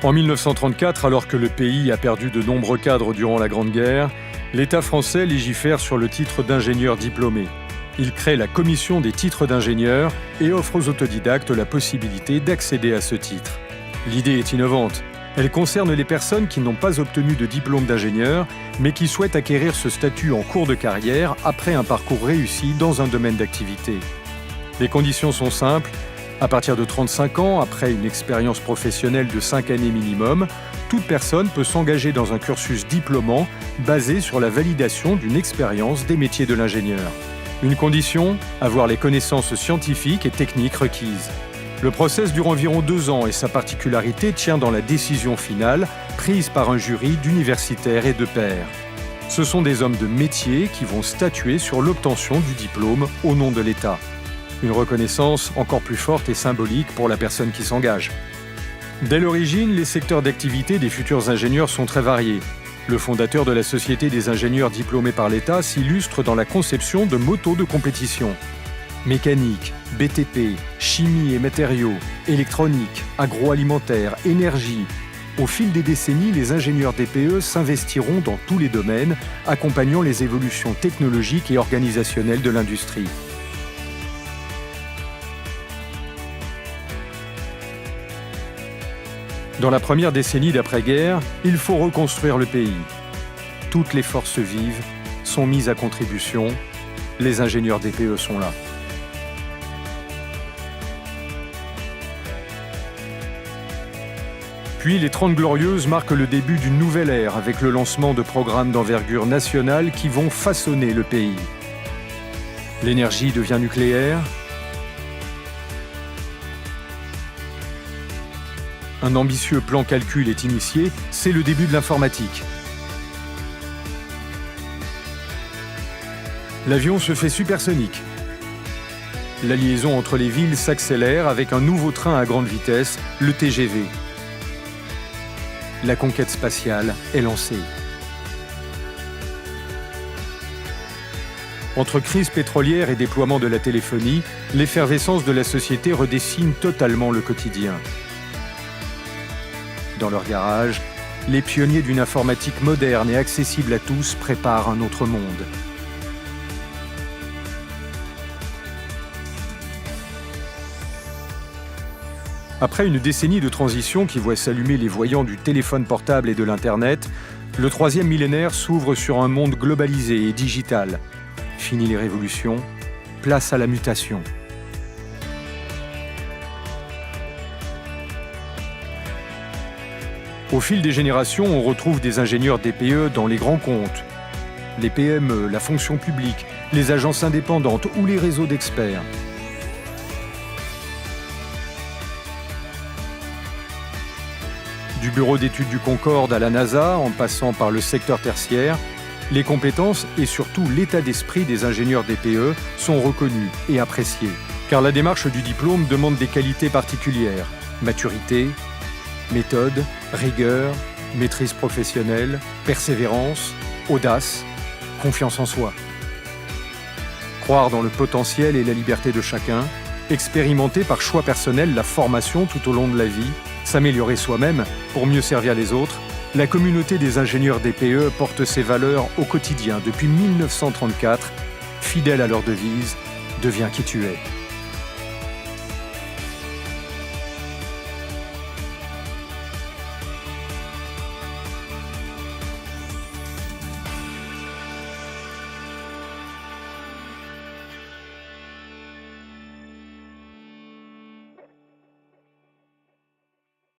En 1934, alors que le pays a perdu de nombreux cadres durant la Grande Guerre, l'État français légifère sur le titre d'ingénieur diplômé. Il crée la commission des titres d'ingénieur et offre aux autodidactes la possibilité d'accéder à ce titre. L'idée est innovante. Elle concerne les personnes qui n'ont pas obtenu de diplôme d'ingénieur, mais qui souhaitent acquérir ce statut en cours de carrière après un parcours réussi dans un domaine d'activité. Les conditions sont simples. À partir de 35 ans, après une expérience professionnelle de 5 années minimum, toute personne peut s'engager dans un cursus diplômant basé sur la validation d'une expérience des métiers de l'ingénieur. Une condition, avoir les connaissances scientifiques et techniques requises. Le process dure environ 2 ans et sa particularité tient dans la décision finale prise par un jury d'universitaires et de pairs. Ce sont des hommes de métier qui vont statuer sur l'obtention du diplôme au nom de l'État. Une reconnaissance encore plus forte et symbolique pour la personne qui s'engage. Dès l'origine, les secteurs d'activité des futurs ingénieurs sont très variés. Le fondateur de la Société des ingénieurs diplômés par l'État s'illustre dans la conception de motos de compétition. Mécanique, BTP, chimie et matériaux, électronique, agroalimentaire, énergie. Au fil des décennies, les ingénieurs DPE s'investiront dans tous les domaines, accompagnant les évolutions technologiques et organisationnelles de l'industrie. Dans la première décennie d'après-guerre, il faut reconstruire le pays. Toutes les forces vives sont mises à contribution. Les ingénieurs DPE sont là. Puis les 30 Glorieuses marquent le début d'une nouvelle ère avec le lancement de programmes d'envergure nationale qui vont façonner le pays. L'énergie devient nucléaire. Un ambitieux plan calcul est initié, c'est le début de l'informatique. L'avion se fait supersonique. La liaison entre les villes s'accélère avec un nouveau train à grande vitesse, le TGV. La conquête spatiale est lancée. Entre crise pétrolière et déploiement de la téléphonie, l'effervescence de la société redessine totalement le quotidien. Dans leur garage, les pionniers d'une informatique moderne et accessible à tous préparent un autre monde. Après une décennie de transition qui voit s'allumer les voyants du téléphone portable et de l'Internet, le 3e millénaire s'ouvre sur un monde globalisé et digital. Fini les révolutions, place à la mutation. Au fil des générations, on retrouve des ingénieurs DPE dans les grands comptes, les PME, la fonction publique, les agences indépendantes ou les réseaux d'experts. Du bureau d'études du Concorde à la NASA, en passant par le secteur tertiaire, les compétences et surtout l'état d'esprit des ingénieurs DPE sont reconnus et appréciés. Car la démarche du diplôme demande des qualités particulières, maturité, méthode, rigueur, maîtrise professionnelle, persévérance, audace, confiance en soi. Croire dans le potentiel et la liberté de chacun, expérimenter par choix personnel la formation tout au long de la vie, s'améliorer soi-même pour mieux servir les autres, la communauté des ingénieurs DPE porte ces valeurs au quotidien depuis 1934, fidèle à leur devise « Deviens qui tu es ».